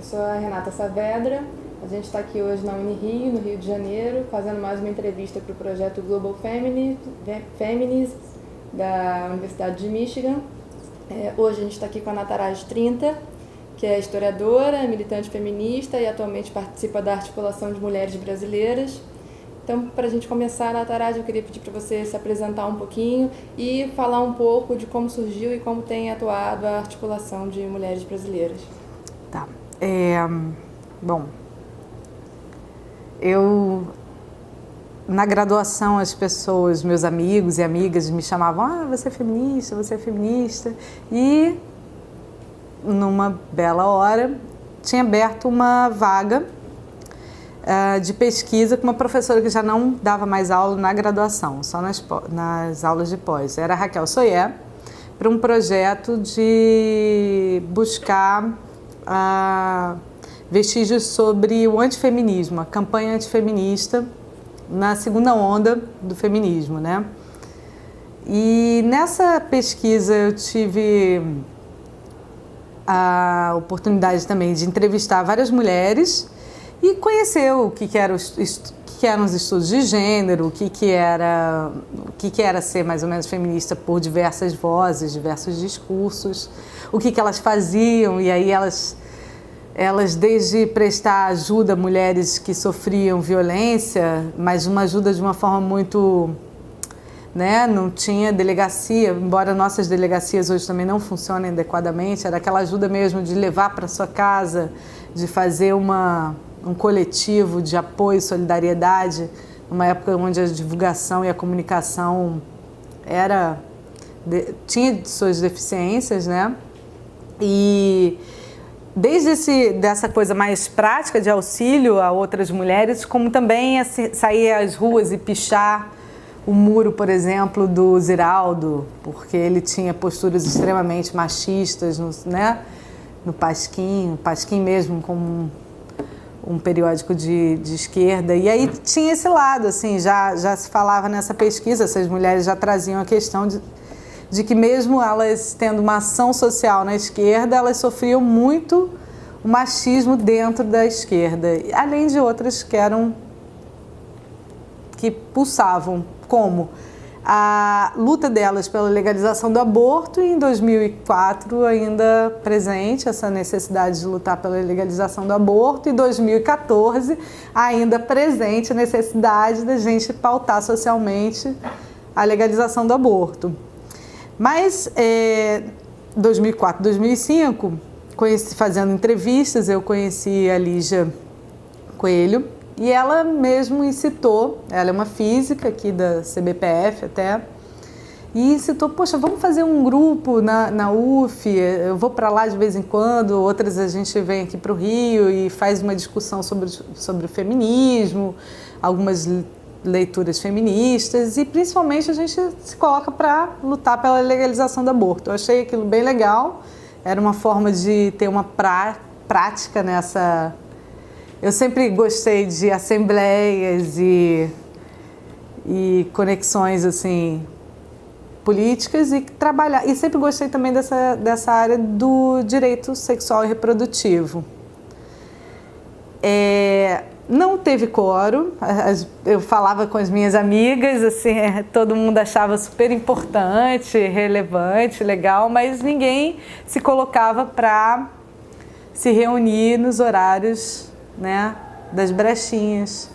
sou a Renata Saavedra. A gente está aqui hoje na Unirio, no Rio de Janeiro, fazendo mais uma entrevista para o projeto Global Feminists da Universidade de Michigan. Hoje a gente está aqui com a Nataraj Trinta, que é historiadora, militante feminista e atualmente participa da Articulação de Mulheres Brasileiras. Então, para a gente começar, Nataraj, eu queria pedir para você se apresentar um pouquinho e falar um pouco de como surgiu e como tem atuado a Articulação de Mulheres Brasileiras. Tá. Bom, eu, na graduação, as pessoas, meus amigos e amigas me chamavam, você é feminista, e numa bela hora tinha aberto uma vaga de pesquisa com uma professora que já não dava mais aula na graduação, só nas aulas de pós. Era a Raquel Soyer, para um projeto de buscar vestígios sobre o antifeminismo, a campanha antifeminista na segunda onda do feminismo, né? E nessa pesquisa eu tive a oportunidade também de entrevistar várias mulheres e conhecer o que eram os estudos de gênero, o que era ser mais ou menos feminista por diversas vozes, diversos discursos, o que elas faziam, e aí elas desde prestar ajuda a mulheres que sofriam violência, mas uma ajuda de uma forma muito, né, não tinha delegacia, embora nossas delegacias hoje também não funcionem adequadamente, era aquela ajuda mesmo de levar para sua casa, de fazer um coletivo de apoio e solidariedade, numa época onde a divulgação e a comunicação tinha suas deficiências, né? E desde dessa coisa mais prática de auxílio a outras mulheres, como também sair às ruas e pichar o muro, por exemplo, do Ziraldo, porque ele tinha posturas extremamente machistas, né? No Pasquim mesmo como um periódico de esquerda, e aí tinha esse lado, assim, já se falava nessa pesquisa, essas mulheres já traziam a questão de que mesmo elas tendo uma ação social na esquerda, elas sofriam muito o machismo dentro da esquerda, além de outras que pulsavam, como a luta delas pela legalização do aborto, e em 2004 ainda presente essa necessidade de lutar pela legalização do aborto, e em 2014 ainda presente a necessidade da gente pautar socialmente a legalização do aborto. Mas 2004, 2005, fazendo entrevistas, eu conheci a Lígia Coelho, e ela mesmo incitou, ela é uma física aqui da CBPF até, e incitou, poxa, vamos fazer um grupo na UF, eu vou para lá de vez em quando, outras a gente vem aqui para o Rio e faz uma discussão sobre o feminismo, algumas leituras feministas, e principalmente a gente se coloca para lutar pela legalização do aborto. Eu achei aquilo bem legal, era uma forma de ter uma prática nessa. Eu sempre gostei de assembleias e conexões assim políticas, e trabalhar, e sempre gostei também dessa área do direito sexual e reprodutivo. Não teve quórum, eu falava com as minhas amigas, assim, todo mundo achava super importante, relevante, legal, mas ninguém se colocava para se reunir nos horários, né, das brechinhas.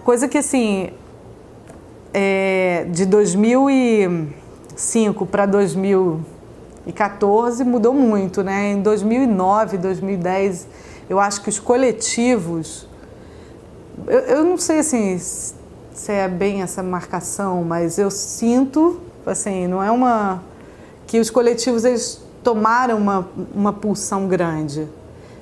Coisa que, assim, de 2005 para 2014 mudou muito, né? Em 2009, 2010, eu acho que os coletivos, eu não sei assim se é bem essa marcação, mas eu sinto, assim, não é que os coletivos eles tomaram uma pulsão grande.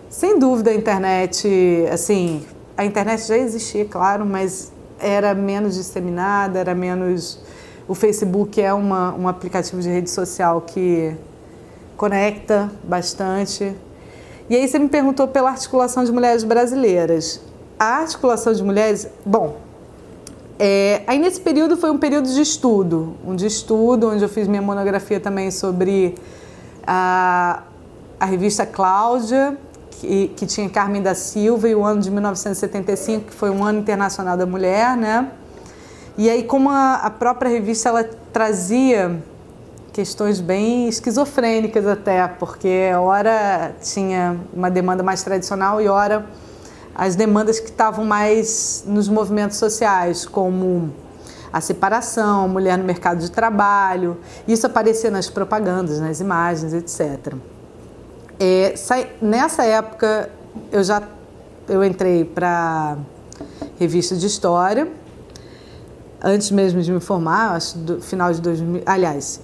Sem dúvida a internet, assim, a internet já existia, claro, mas era menos disseminada, era menos. O Facebook é um aplicativo de rede social que conecta bastante. E aí você me perguntou pela Articulação de Mulheres Brasileiras. A Articulação de Mulheres, bom, aí nesse período foi um período de estudo, onde eu fiz minha monografia também sobre a revista Cláudia, que tinha Carmen da Silva, e o ano de 1975, que foi um ano internacional da mulher, né? E aí, como a própria revista ela trazia questões bem esquizofrênicas até, porque ora tinha uma demanda mais tradicional e ora as demandas que estavam mais nos movimentos sociais, como a separação, a mulher no mercado de trabalho. Isso aparecia nas propagandas, nas imagens, etc. Nessa época eu entrei para revista de história, antes mesmo de me formar, acho do final de 2006,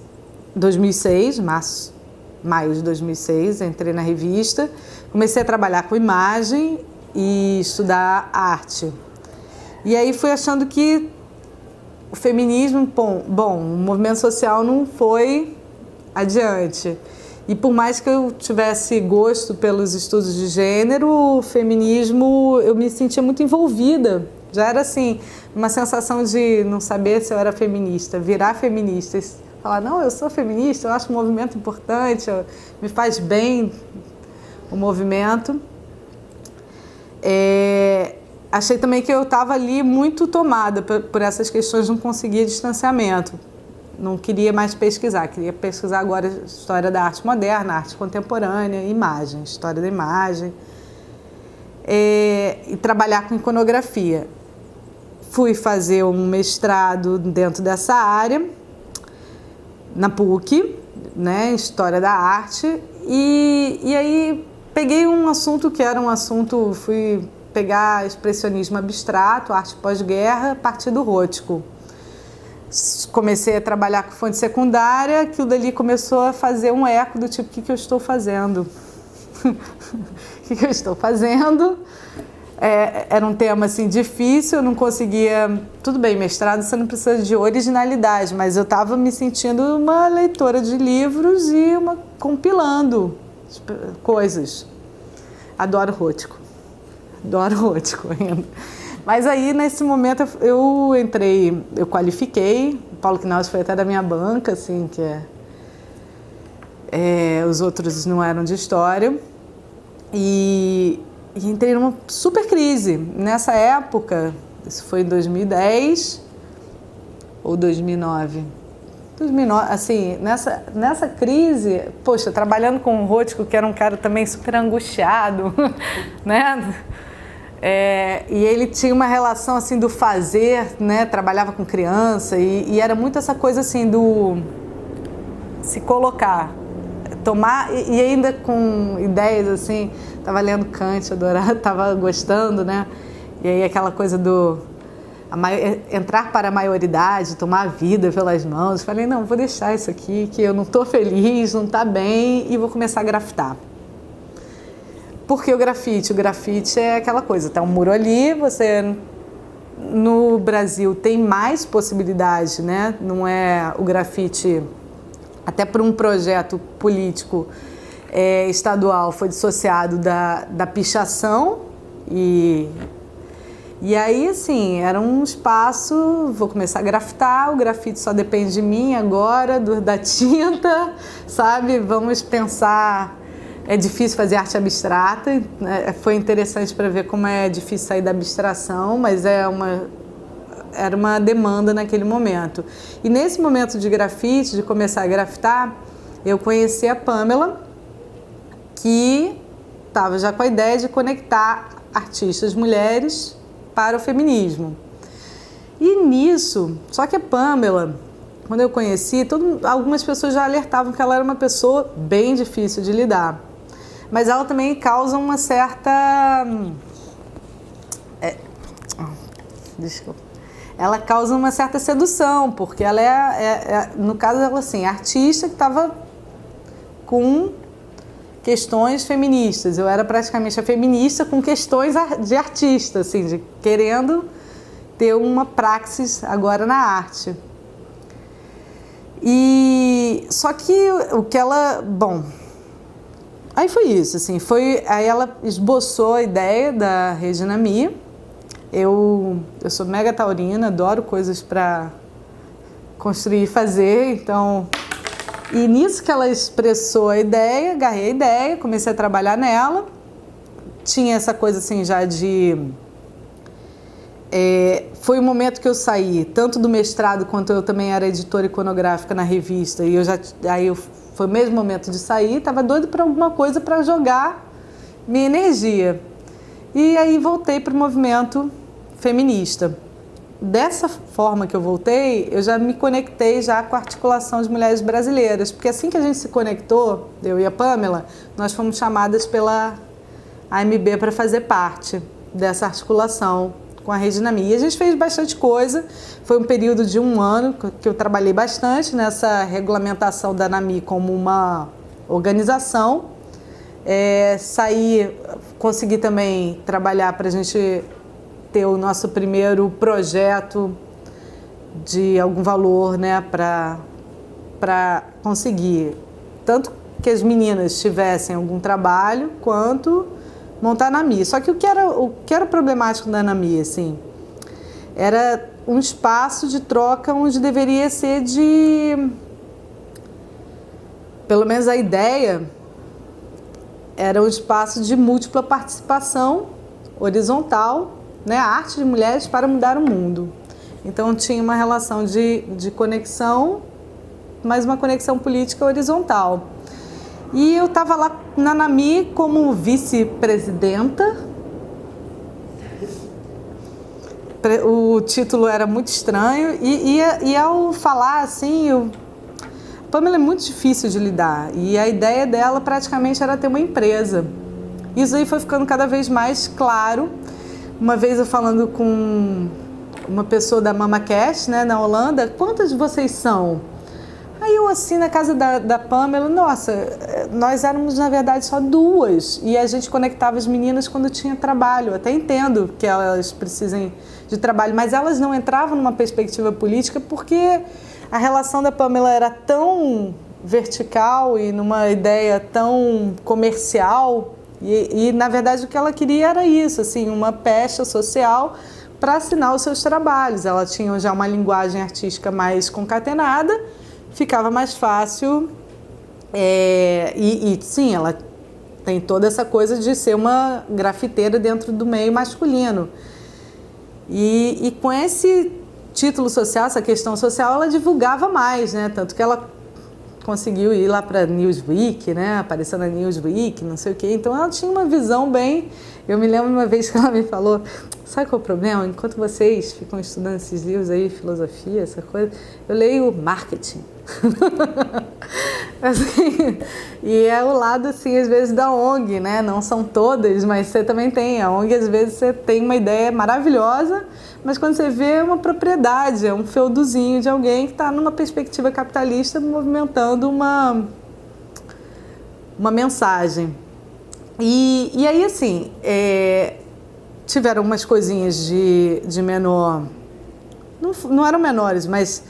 maio de 2006, entrei na revista, comecei a trabalhar com imagem e estudar arte. E aí fui achando que o feminismo, o movimento social não foi adiante. E por mais que eu tivesse gosto pelos estudos de gênero, o feminismo, eu me sentia muito envolvida. Já era assim, uma sensação de não saber se eu era feminista, virar feminista. Falar, não, eu sou feminista, eu acho o movimento importante, me faz bem o movimento. Achei também que eu estava ali muito tomada por essas questões, não conseguia distanciamento. Não queria mais pesquisar, queria pesquisar agora história da arte moderna, arte contemporânea, imagem, história da imagem, e trabalhar com iconografia. Fui fazer um mestrado dentro dessa área, na PUC, né, História da Arte, e aí peguei um assunto que era um assunto, fui pegar expressionismo abstrato, arte pós-guerra, a partir do Rothko. Comecei a trabalhar com fonte secundária, aquilo dali começou a fazer um eco do tipo, o que eu estou fazendo? O que eu estou fazendo? Era um tema assim difícil, eu não conseguia... Tudo bem, mestrado você não precisa de originalidade, mas eu estava me sentindo uma leitora de livros e compilando coisas. Adoro Rothko ainda. Mas aí, nesse momento, eu entrei, eu qualifiquei, o Paulo Knaus foi até da minha banca, assim, os outros não eram de história, e entrei numa super crise. Nessa época, isso foi em 2010 ou 2009, assim, nessa crise, poxa, trabalhando com o Rothko, que era um cara também super angustiado, né? E ele tinha uma relação assim do fazer, né? Trabalhava com criança e era muito essa coisa assim do se colocar, tomar e ainda com ideias assim. Estava lendo Kant, adorava, estava gostando, né? E aí aquela coisa do entrar para a maioridade, tomar a vida pelas mãos. Falei, não, vou deixar isso aqui, que eu não estou feliz, não está bem, e vou começar a grafitar. Porque o grafite é aquela coisa, tá um muro ali, você no Brasil tem mais possibilidade, né? Não é o grafite, até por um projeto político estadual, foi dissociado da pichação e aí, assim, era um espaço, vou começar a grafitar, o grafite só depende de mim agora, da tinta, sabe? Vamos pensar... É difícil fazer arte abstrata, né? Foi interessante para ver como é difícil sair da abstração, mas era uma demanda naquele momento. E nesse momento de grafite, de começar a grafitar, eu conheci a Pamela, que estava já com a ideia de conectar artistas mulheres para o feminismo. E nisso, só que a Pamela, quando eu conheci, algumas pessoas já alertavam que ela era uma pessoa bem difícil de lidar. Mas ela também causa uma certa... desculpa. Ela causa uma certa sedução, porque ela no caso dela, assim, artista que estava com questões feministas. Eu era praticamente a feminista com questões de artista, assim, de querendo ter uma praxis agora na arte. E só que o que ela... Bom, aí foi isso, assim, aí ela esboçou a ideia da Regina Mi. Eu sou mega taurina, adoro coisas para construir e fazer, então... E nisso que ela expressou a ideia, agarrei a ideia, comecei a trabalhar nela tinha essa coisa assim já de... foi o momento que eu saí, tanto do mestrado quanto eu também era editora iconográfica na revista, e foi o mesmo momento de sair, estava doido para alguma coisa para jogar minha energia. E aí voltei para o movimento feminista. Dessa forma que eu voltei, eu já me conectei já com a articulação de mulheres brasileiras, porque assim que a gente se conectou, eu e a Pamela, nós fomos chamadas pela AMB para fazer parte dessa articulação com a Rede NAMI. E a gente fez bastante coisa, foi um período de 1 ano que eu trabalhei bastante nessa regulamentação da NAMI como uma organização. Consegui também trabalhar para a gente ter o nosso primeiro projeto de algum valor, né, para conseguir tanto que as meninas tivessem algum trabalho, quanto montar a NAMI. Só que o que era problemático da NAMI, assim, era um espaço de troca onde deveria ser pelo menos a ideia, era um espaço de múltipla participação horizontal, né, a arte de mulheres para mudar o mundo. Então tinha uma relação de conexão, mas uma conexão política horizontal. E eu estava lá na NAMI como vice-presidenta. O título era muito estranho e ao falar assim, Pamela é muito difícil de lidar e a ideia dela praticamente era ter uma empresa. Isso aí foi ficando cada vez mais claro. Uma vez eu falando com uma pessoa da MamaCast, né, na Holanda, quantas de vocês são? Aí eu assim, na casa da Pamela, nossa, nós éramos na verdade só 2 e a gente conectava as meninas quando tinha trabalho. Eu até entendo que elas precisem de trabalho, mas elas não entravam numa perspectiva política porque a relação da Pamela era tão vertical e numa ideia tão comercial. E na verdade o que ela queria era isso, assim, uma pecha social para assinar os seus trabalhos. Ela tinha já uma linguagem artística mais concatenada, ficava mais fácil. Sim, ela tem toda essa coisa de ser uma grafiteira dentro do meio masculino. E com esse título social, essa questão social, ela divulgava mais, né? Tanto que ela conseguiu ir lá para Newsweek, né? Apareceu na Newsweek, não sei o quê. Então ela tinha uma visão bem... Eu me lembro uma vez que ela me falou, sabe qual é o problema? Enquanto vocês ficam estudando esses livros aí, filosofia, essa coisa, eu leio marketing. Assim, e é o lado, assim, às vezes da ONG, né? Não são todas, mas você também tem. A ONG, às vezes, você tem uma ideia maravilhosa, mas quando você vê, é uma propriedade, é um feudozinho de alguém que está numa perspectiva capitalista movimentando uma mensagem. E aí, assim, tiveram umas coisinhas de menor... Não eram menores, mas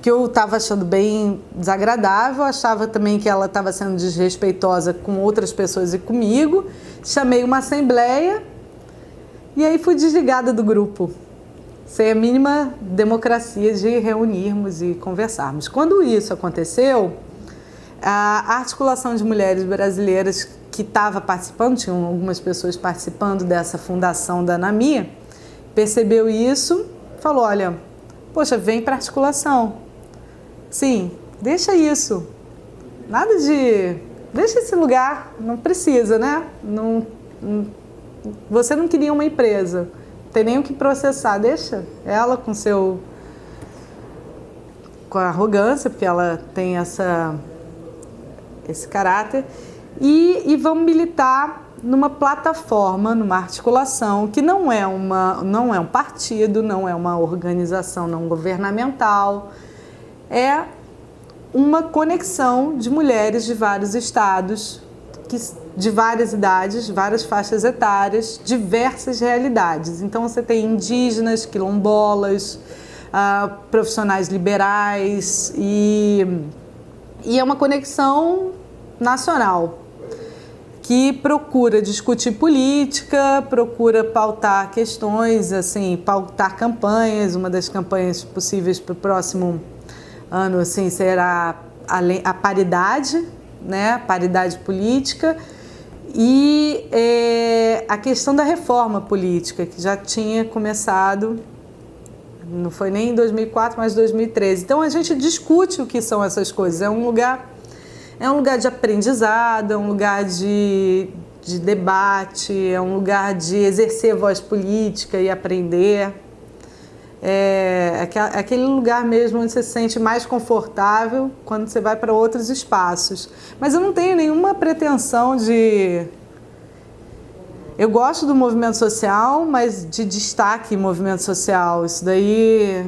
que eu estava achando bem desagradável. Achava também que ela estava sendo desrespeitosa com outras pessoas e comigo. Chamei uma assembleia e aí fui desligada do grupo. Sem a mínima democracia de reunirmos e conversarmos. Quando isso aconteceu, a articulação de mulheres brasileiras que estava participando, tinham algumas pessoas participando dessa fundação da NAMI, percebeu isso, falou, olha, poxa, vem para articulação. Sim, deixa isso. Nada de... Deixa esse lugar, não precisa, né? Você não queria uma empresa, não tem nem o que processar, deixa ela com a arrogância, porque ela tem esse caráter, e vamos militar numa plataforma, numa articulação que não é um partido, não é uma organização não governamental, é uma conexão de mulheres de vários estados, de várias idades, várias faixas etárias, diversas realidades. Então você tem indígenas, quilombolas, profissionais liberais e é uma conexão nacional que procura discutir política, procura pautar questões, assim, pautar campanhas. Uma das campanhas possíveis para o próximo ano, assim, será a paridade, né, a paridade política, a questão da reforma política, que já tinha começado, não foi nem em 2004, mas em 2013. Então a gente discute o que são essas coisas. É um lugar de aprendizado, é um lugar de debate, é um lugar de exercer voz política e aprender. É aquele lugar mesmo onde você se sente mais confortável quando você vai para outros espaços. Mas eu não tenho nenhuma pretensão de... Eu gosto do movimento social, mas de destaque em movimento social. Isso daí...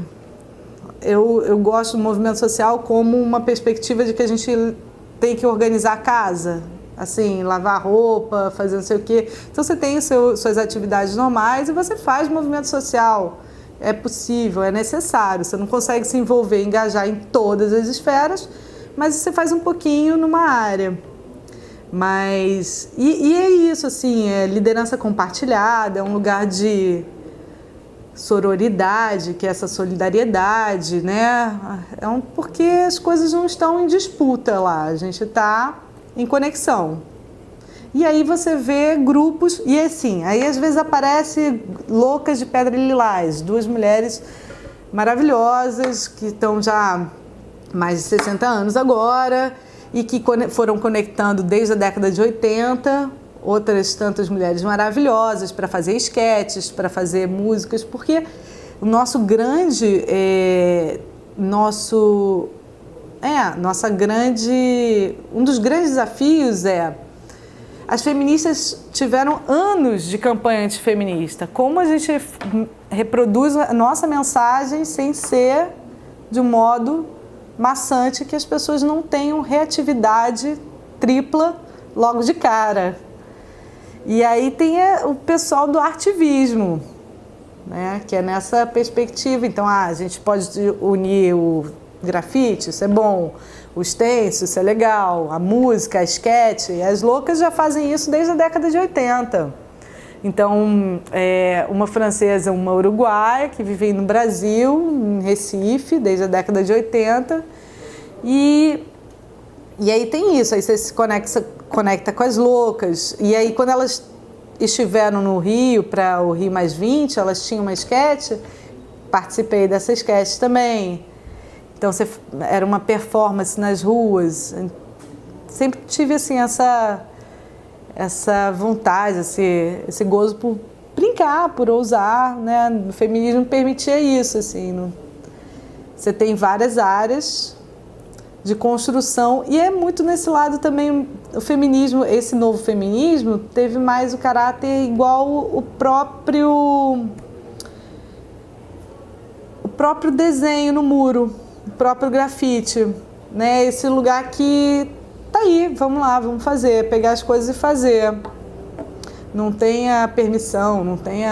Eu gosto do movimento social como uma perspectiva de que a gente tem que organizar a casa. Assim, lavar roupa, fazer não sei o quê. Então você tem suas atividades normais e você faz movimento social. É possível, é necessário. Você não consegue se envolver, engajar em todas as esferas, mas você faz um pouquinho numa área. Mas... E é isso, assim, é liderança compartilhada, é um lugar de sororidade, que é essa solidariedade, né? Porque as coisas não estão em disputa lá, a gente está em conexão. E aí você vê grupos, e assim, aí às vezes aparece Loucas de Pedra Lilás, 2 mulheres maravilhosas que estão já mais de 60 anos agora e que foram conectando desde a década de 80, outras tantas mulheres maravilhosas para fazer esquetes, para fazer músicas, porque o nosso grande, um dos grandes desafios as feministas tiveram anos de campanha antifeminista. Como a gente reproduz a nossa mensagem sem ser de um modo maçante, que as pessoas não tenham reatividade tripla logo de cara. E aí tem o pessoal do artivismo, né, que é nessa perspectiva. Então, a gente pode unir o grafite, isso é bom, o stencil, isso é legal, a música, a esquete. As loucas já fazem isso desde a década de 80. Então, uma francesa, uma uruguaia, que vivem no Brasil, em Recife, desde a década de 80. E aí tem isso, aí você se conecta com as loucas. E aí, quando elas estiveram no Rio, para o Rio Mais 20, elas tinham uma esquete, participei dessa esquete também. Então, era uma performance nas ruas. Sempre tive assim, essa vontade, esse gozo por brincar, por ousar, né? O feminismo permitia isso, assim. Você tem várias áreas de construção e é muito nesse lado também o feminismo, esse novo feminismo teve mais o caráter igual o próprio desenho no muro, o próprio grafite, né? Esse lugar que tá aí, vamos lá, vamos fazer, pegar as coisas e fazer. Não tem a permissão, não tem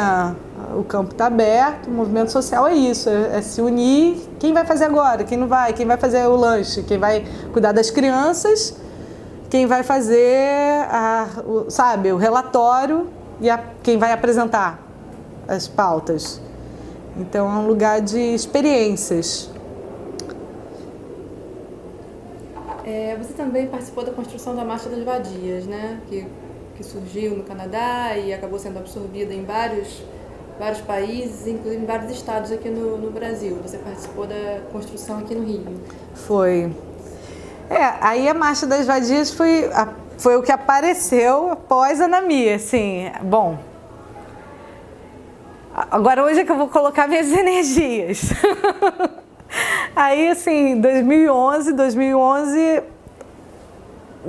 o campo está aberto, o movimento social é isso, é se unir. Quem vai fazer agora? Quem não vai? Quem vai fazer o lanche? Quem vai cuidar das crianças? Quem vai fazer o relatório e quem vai apresentar as pautas? Então é um lugar de experiências. Você também participou da construção da Marcha das Vadias, né? Que surgiu no Canadá e acabou sendo absorvida em vários países, inclusive em vários estados aqui no Brasil. Você participou da construção aqui no Rio. Foi. Aí a Marcha das Vadias foi o que apareceu após a Anami, assim. Bom, agora hoje é que eu vou colocar minhas energias. Aí, assim, 2011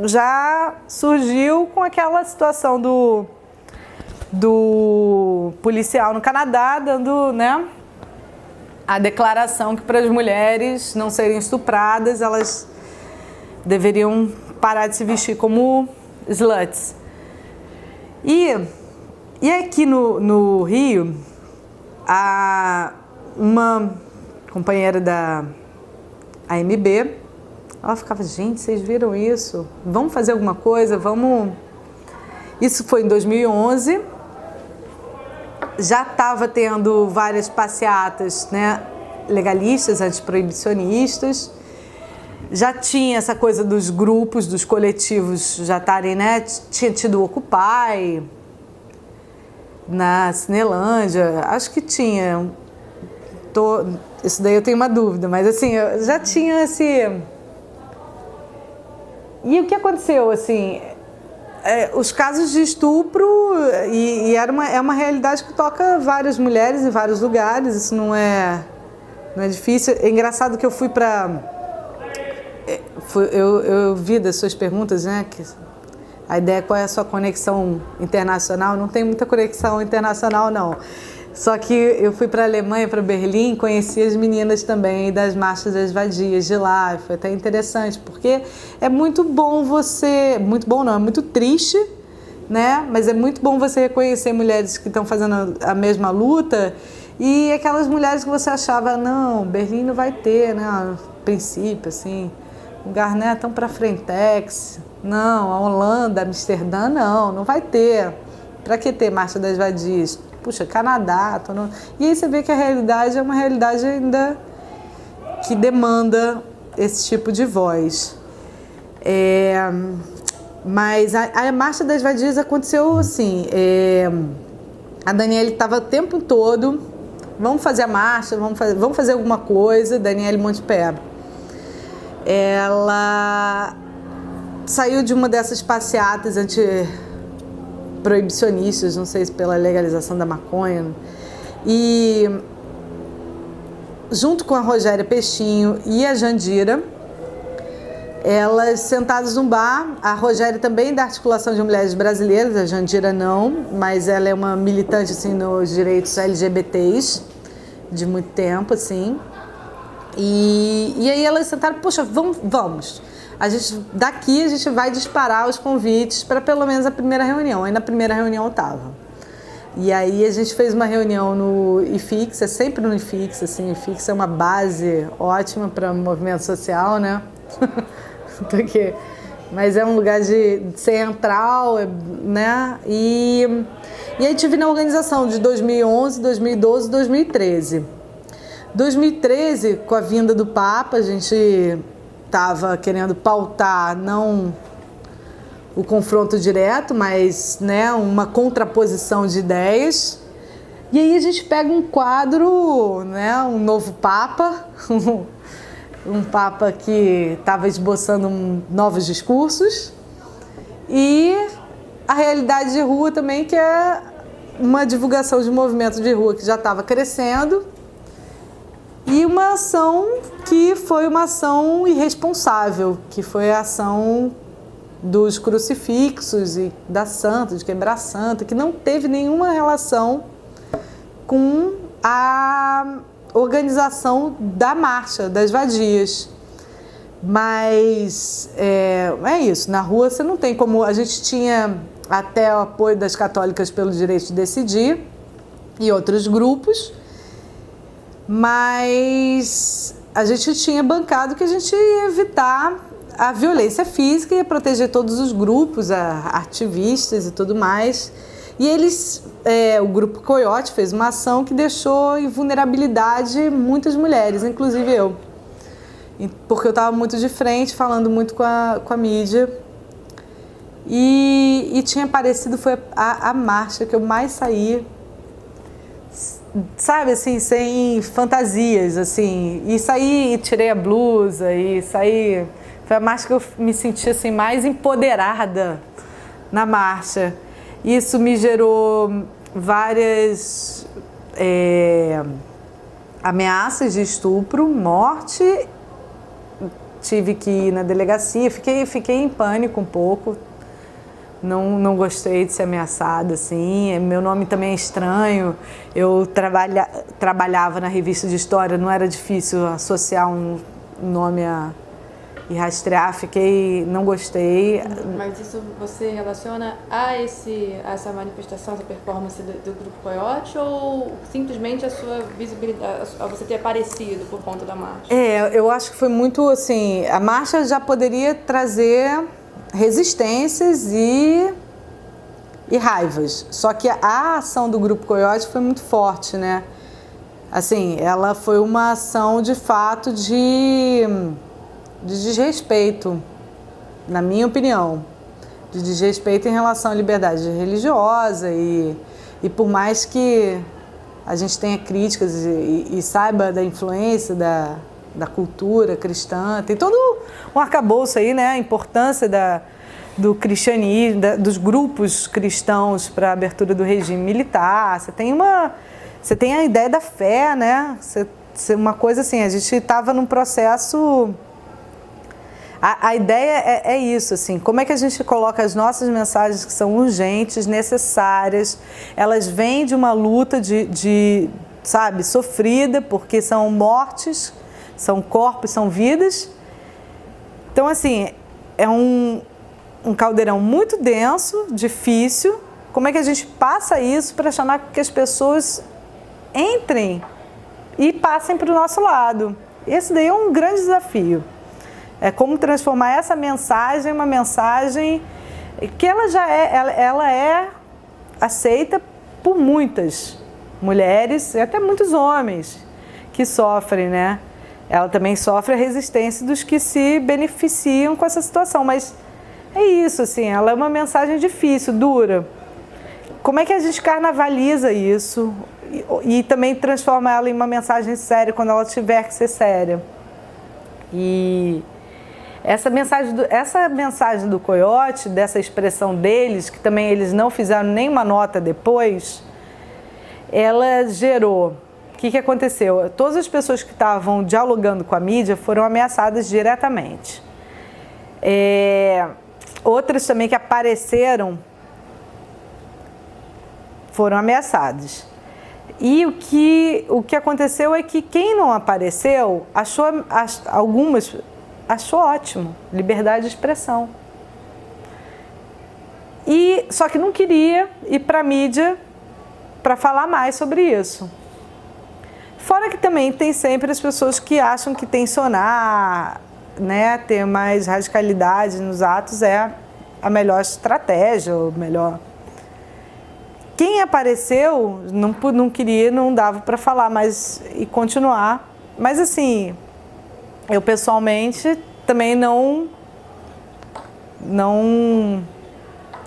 já surgiu com aquela situação do policial no Canadá dando, né, a declaração que para as mulheres não serem estupradas, elas deveriam parar de se vestir como sluts. E aqui no Rio, uma companheira da AMB, ela ficava, gente, vocês viram isso? Vamos fazer alguma coisa? Vamos... Isso foi em 2011. Já estava tendo várias passeatas, né, legalistas, antiproibicionistas. já tinha essa coisa dos grupos, dos coletivos já estarem, né? Tinha tido o Occupy na Cinelândia, acho que tinha. Isso daí eu tenho uma dúvida, mas assim, eu já tinha esse... E o que aconteceu, assim, os casos de estupro, e é uma realidade que toca várias mulheres em vários lugares, isso não é difícil. É engraçado que eu fui para... Eu vi das suas perguntas, né, que a ideia é qual é a sua conexão internacional. Não tem muita conexão internacional, não. Só que eu fui para a Alemanha, para Berlim, conheci as meninas também das marchas das vadias de lá. Foi até interessante, porque é muito bom você... Muito bom não, é muito triste, né? Mas é muito bom você reconhecer mulheres que estão fazendo a mesma luta e aquelas mulheres que você achava, não, Berlim não vai ter, né? A princípio, assim, lugar, né, tão para frentex. Não, a Holanda, Amsterdã, não vai ter. Para que ter marcha das vadias? Puxa, Canadá, E aí você vê que a realidade é uma realidade ainda que demanda esse tipo de voz. Mas a Marcha das Vadias aconteceu assim, a Daniele estava o tempo todo, vamos fazer a marcha, vamos fazer alguma coisa, Daniele Montepé. Ela saiu de uma dessas passeatas proibicionistas, não sei se pela legalização da maconha, e junto com a Rogéria Peixinho e a Jandira, elas sentadas num bar, a Rogéria também da Articulação de Mulheres Brasileiras, a Jandira não, mas ela é uma militante assim, nos direitos LGBTs de muito tempo, assim, e aí elas sentaram, poxa, vamos. Daqui a gente vai disparar os convites para pelo menos a primeira reunião. Aí na primeira reunião eu estava. E aí a gente fez uma reunião no IFIX, é sempre no IFIX, assim, o IFIX é uma base ótima para movimento social, né? Mas é um lugar central, né? E aí tive na organização de 2011, 2012 e 2013. 2013, com a vinda do Papa, a gente estava querendo pautar não o confronto direto, mas, né, uma contraposição de ideias. E aí a gente pega um quadro, né, um novo Papa, um Papa que estava esboçando novos discursos, e a realidade de rua também, que é uma divulgação de movimento de rua que já estava crescendo, e uma ação que foi uma ação irresponsável, que foi a ação dos crucifixos e da santa, de quebrar a santa, que não teve nenhuma relação com a organização da marcha, das vadias. Mas é isso, na rua você não tem como... A gente tinha até o apoio das católicas pelo direito de decidir e outros grupos, mas a gente tinha bancado que a gente ia evitar a violência física, ia proteger todos os grupos, ativistas e tudo mais. E eles, o Grupo Coiote fez uma ação que deixou em vulnerabilidade muitas mulheres, inclusive eu. Porque eu estava muito de frente, falando muito com a mídia. E tinha aparecido, foi a marcha que eu mais saí, sabe, assim, sem fantasias, assim, e saí e tirei a blusa, e saí, foi a marcha que eu me senti, assim, mais empoderada na marcha. Isso me gerou várias ameaças de estupro, morte, tive que ir na delegacia, fiquei em pânico um pouco. Não gostei de ser ameaçada, assim. Meu nome também é estranho. Eu trabalhava na revista de história, não era difícil associar um nome e rastrear. Não gostei. Mas isso você relaciona a essa manifestação, essa performance do Grupo Coiote, ou simplesmente a sua visibilidade, a você ter aparecido por conta da marcha? Eu acho que foi muito assim, a marcha já poderia trazer resistências e raivas. Só que a ação do Grupo Coiote foi muito forte, né? Assim, ela foi uma ação de fato de desrespeito, na minha opinião, de desrespeito em relação à liberdade religiosa e por mais que a gente tenha críticas e saiba da influência da cultura cristã, tem todo um arcabouço aí, né? A importância do cristianismo, dos grupos cristãos para a abertura do regime militar. Você tem a ideia da fé, né? Uma coisa assim, a gente estava num processo... A ideia é isso, assim, como é que a gente coloca as nossas mensagens que são urgentes, necessárias, elas vêm de uma luta sabe, sofrida, porque são mortes, são corpos, são vidas. Então, assim, é um caldeirão muito denso, difícil. Como é que a gente passa isso para chamar que as pessoas entrem e passem para o nosso lado? Esse daí é um grande desafio. É como transformar essa mensagem em uma mensagem que ela é aceita por muitas mulheres e até muitos homens que sofrem, né? Ela também sofre a resistência dos que se beneficiam com essa situação, mas é isso, assim, ela é uma mensagem difícil, dura. Como é que a gente carnavaliza isso e também transforma ela em uma mensagem séria quando ela tiver que ser séria? E essa mensagem do Coiote, dessa expressão deles, que também eles não fizeram nenhuma nota depois, ela gerou... O que aconteceu? Todas as pessoas que estavam dialogando com a mídia foram ameaçadas diretamente. Outras também que apareceram foram ameaçadas. E o que aconteceu é que quem não apareceu, algumas achou ótimo, liberdade de expressão. Só que não queria ir para a mídia para falar mais sobre isso. Fora que também tem sempre as pessoas que acham que tensionar, né, ter mais radicalidade nos atos é a melhor estratégia, ou melhor. Quem apareceu não queria, não dava para falar mais e continuar. Mas assim, eu pessoalmente também não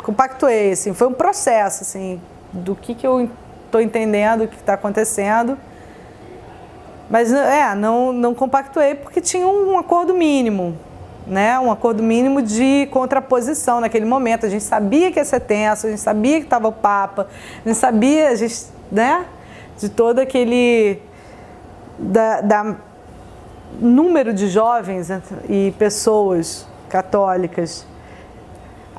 compactuei, assim, foi um processo assim, do que eu estou entendendo, o que está acontecendo. Mas não compactuei porque tinha um acordo mínimo, né? Um acordo mínimo de contraposição naquele momento. A gente sabia que ia ser tenso, a gente sabia que estava o Papa, a gente sabia, né? De todo aquele número de jovens e pessoas católicas.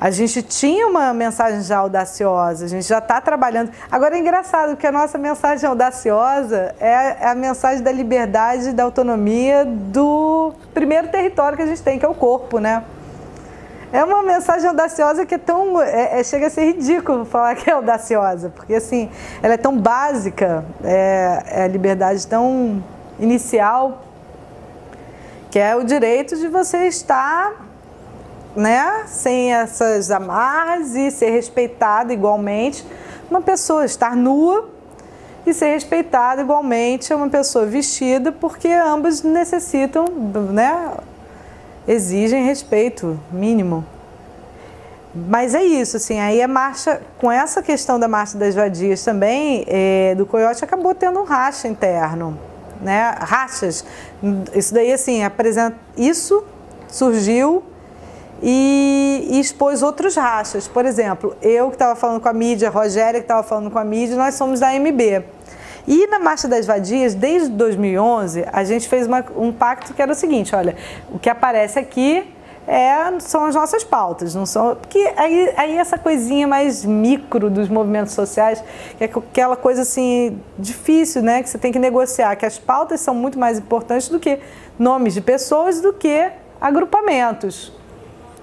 A gente tinha uma mensagem já audaciosa, a gente já está trabalhando. Agora é engraçado que a nossa mensagem audaciosa é a mensagem da liberdade e da autonomia do primeiro território que a gente tem, que é o corpo, né? É uma mensagem audaciosa que chega a ser ridículo falar que é audaciosa, porque assim, ela é tão básica, é a liberdade tão inicial, que é o direito de você estar, né, sem essas amarras e ser respeitado igualmente. Uma pessoa estar nua e ser respeitada igualmente a uma pessoa vestida, porque ambas necessitam, né, exigem respeito mínimo. Mas é isso, assim, aí a marcha, com essa questão da Marcha das Vadias também, do Coiote, acabou tendo um racha interno, né, rachas. Isso daí, assim, isso surgiu e expôs outros rachas. Por exemplo, eu que estava falando com a mídia, a Rogéria que estava falando com a mídia, nós somos da MB. E na Marcha das Vadias, desde 2011, a gente fez um pacto que era o seguinte: olha, o que aparece aqui são as nossas pautas, não são, porque aí essa coisinha mais micro dos movimentos sociais, que é aquela coisa assim difícil, né, que você tem que negociar, que as pautas são muito mais importantes do que nomes de pessoas, do que agrupamentos.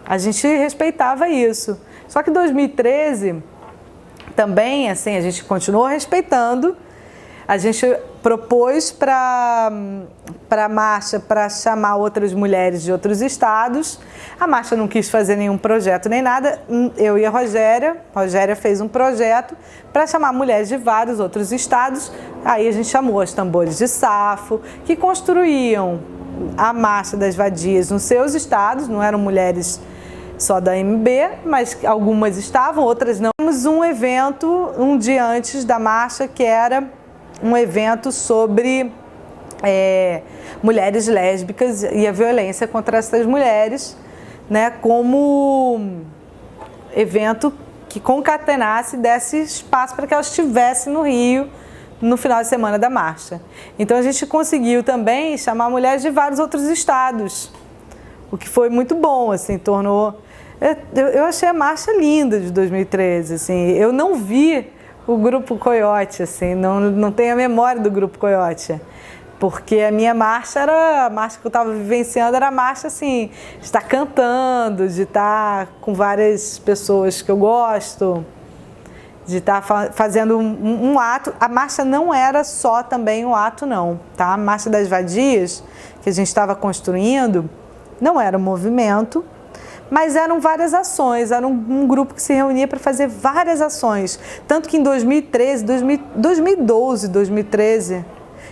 A gente respeitava isso. Só que em 2013, também, assim, a gente continuou respeitando. A gente propôs para a marcha para chamar outras mulheres de outros estados. A marcha não quis fazer nenhum projeto nem nada. Eu e a Rogéria fez um projeto para chamar mulheres de vários outros estados. Aí a gente chamou as Tambores de Safo, que construíam a Marcha das Vadias nos seus estados, não eram mulheres só da MB, mas algumas estavam, outras não. Temos um evento um dia antes da marcha, que era um evento sobre mulheres lésbicas e a violência contra essas mulheres, né, como evento que concatenasse e desse espaço para que elas estivessem no Rio no final de semana da marcha. Então a gente conseguiu também chamar mulheres de vários outros estados, o que foi muito bom, assim, tornou... Eu achei a marcha linda de 2013, assim, eu não vi o Grupo Coiote, assim, não tenho a memória do Grupo Coiote, porque a minha marcha a marcha que eu estava vivenciando era a marcha, assim, de estar cantando, de estar com várias pessoas que eu gosto, de estar fazendo um ato. A marcha não era só também um ato, não, tá? A Marcha das Vadias, que a gente estava construindo, não era um movimento, mas eram várias ações, era um grupo que se reunia para fazer várias ações. Tanto que em 2013, 2012, 2013,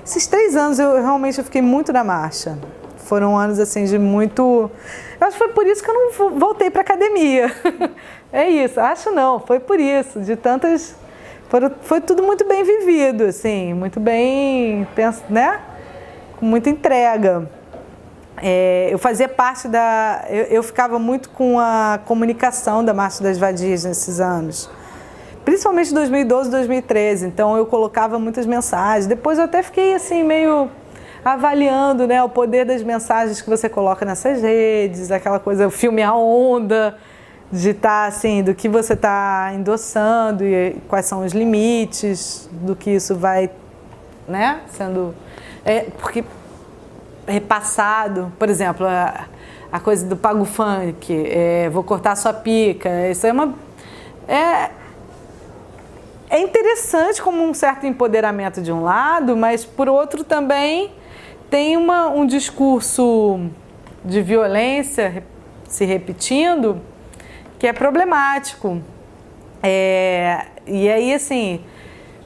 esses 3 anos eu realmente fiquei muito na marcha. Foram anos assim de muito... Eu acho que foi por isso que eu não voltei para academia. É isso, acho não, foi por isso, de tantas... Foi tudo muito bem vivido, assim, muito bem, né? Com muita entrega. Eu fazia parte da... Eu ficava muito com a comunicação da Marcha das Vadias nesses anos. Principalmente 2012, 2013. Então eu colocava muitas mensagens. Depois eu até fiquei assim meio avaliando, né, o poder das mensagens que você coloca nessas redes, aquela coisa, o filme A Onda, de estar assim, do que você está endossando e quais são os limites, do que isso vai, né, sendo... porque repassado, por exemplo, a coisa do pago funk, vou cortar sua pica, isso é interessante como um certo empoderamento de um lado, mas por outro também tem um discurso de violência se repetindo que é problemático. E aí, assim,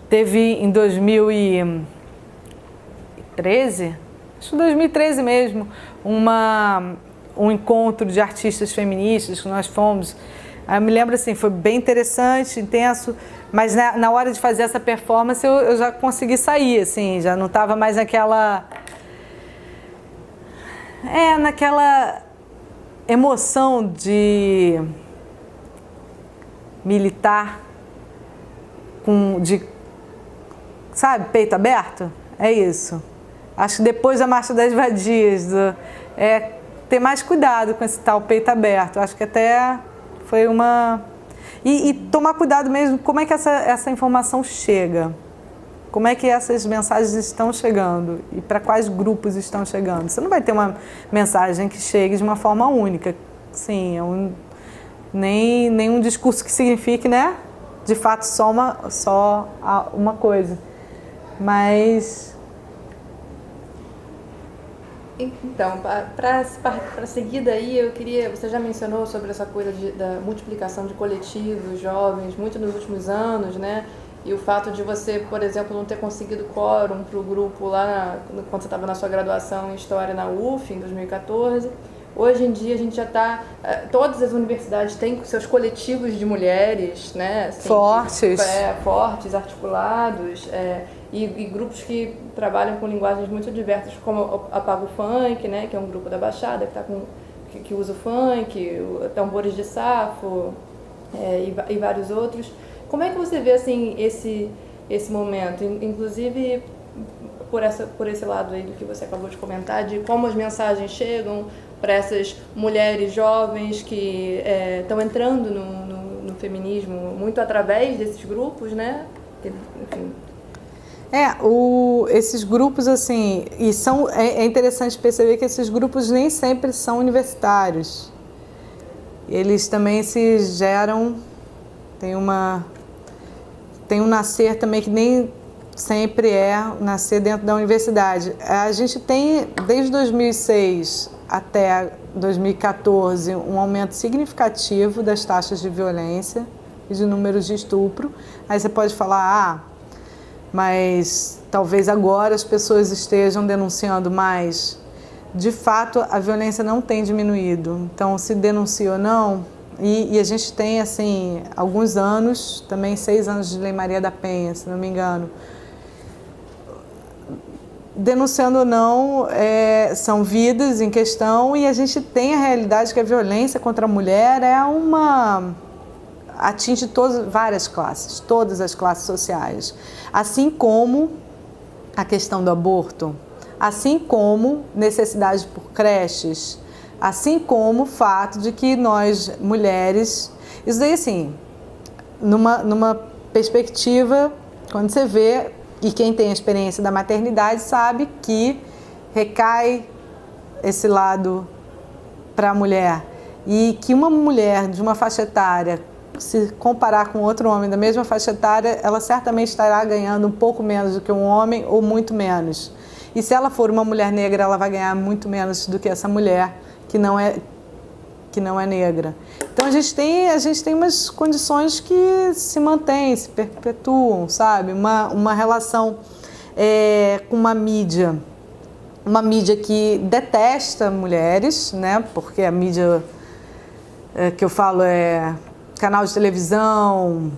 teve em 2013, acho que 2013 mesmo, um encontro de artistas feministas que nós fomos. Eu me lembro assim, foi bem interessante, intenso, mas na hora de fazer essa performance eu já consegui sair, assim, já não estava mais naquela emoção de militar sabe, peito aberto? É isso. Acho que depois da Marcha das Vadias, ter mais cuidado com esse tal peito aberto. Acho que até foi uma... E tomar cuidado mesmo, como é que essa informação chega? Como é que essas mensagens estão chegando? E para quais grupos estão chegando? Você não vai ter uma mensagem que chegue de uma forma única. Sim, nem um discurso que signifique, né, de fato só uma coisa. Mas... Então, para seguir daí, eu queria... Você já mencionou sobre essa coisa da multiplicação de coletivos jovens, muito nos últimos anos, né? E o fato de você, por exemplo, não ter conseguido quórum para o grupo lá quando você estava na sua graduação em História na UF, em 2014. Hoje em dia a gente já está... Todas as universidades têm seus coletivos de mulheres, né? Assim, fortes. Fortes, articulados, e grupos que trabalham com linguagens muito diversas, como a Pago Funk, né? Que é um grupo da Baixada que usa o funk, Tambores de Safo, e vários outros. Como é que você vê assim, esse momento, inclusive por esse lado aí do que você acabou de comentar, de como as mensagens chegam para essas mulheres jovens que estão entrando no feminismo muito através desses grupos, né? Enfim. Esses grupos, assim, é interessante perceber que esses grupos nem sempre são universitários. Eles também se geram, tem um nascer também que nem sempre nascer dentro da universidade. A gente tem, desde 2006 até 2014, um aumento significativo das taxas de violência e de números de estupro. Aí você pode falar, mas talvez agora as pessoas estejam denunciando mais. de fato, a violência não tem diminuído. Então, se denuncia ou não, e a gente tem, assim, alguns anos, também 6 anos de Lei Maria da Penha, se não me engano. Denunciando ou não, são vidas em questão, e a gente tem a realidade que a violência contra a mulher atinge várias classes, todas as classes sociais. Assim como a questão do aborto, assim como necessidade por creches, assim como o fato de que nós, mulheres... Isso daí, assim, numa perspectiva, quando você vê, e quem tem a experiência da maternidade sabe que recai esse lado para a mulher. E que uma mulher de uma faixa etária, se comparar com outro homem da mesma faixa etária, ela certamente estará ganhando um pouco menos do que um homem ou muito menos. E se ela for uma mulher negra, ela vai ganhar muito menos do que essa mulher que não é negra. Então a gente tem umas condições que se mantêm, se perpetuam, sabe? Uma relação com uma mídia que detesta mulheres, né? Porque a mídia que eu falo é canal de televisão,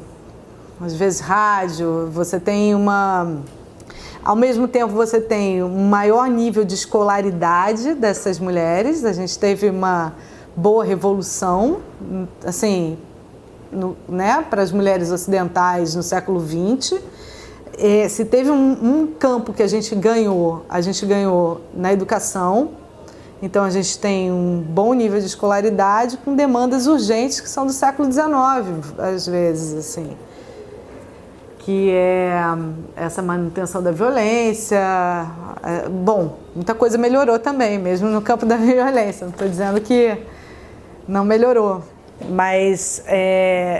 às vezes rádio. Você tem ao mesmo tempo, você tem um maior nível de escolaridade dessas mulheres. A gente teve uma boa revolução, assim, né, para as mulheres ocidentais no século XX. Se teve um campo que a gente ganhou na educação. Então, a gente tem um bom nível de escolaridade com demandas urgentes que são do século XIX, às vezes, assim. Que é essa manutenção da violência. Bom, muita coisa melhorou também, mesmo no campo da violência. Não estou dizendo que não melhorou, mas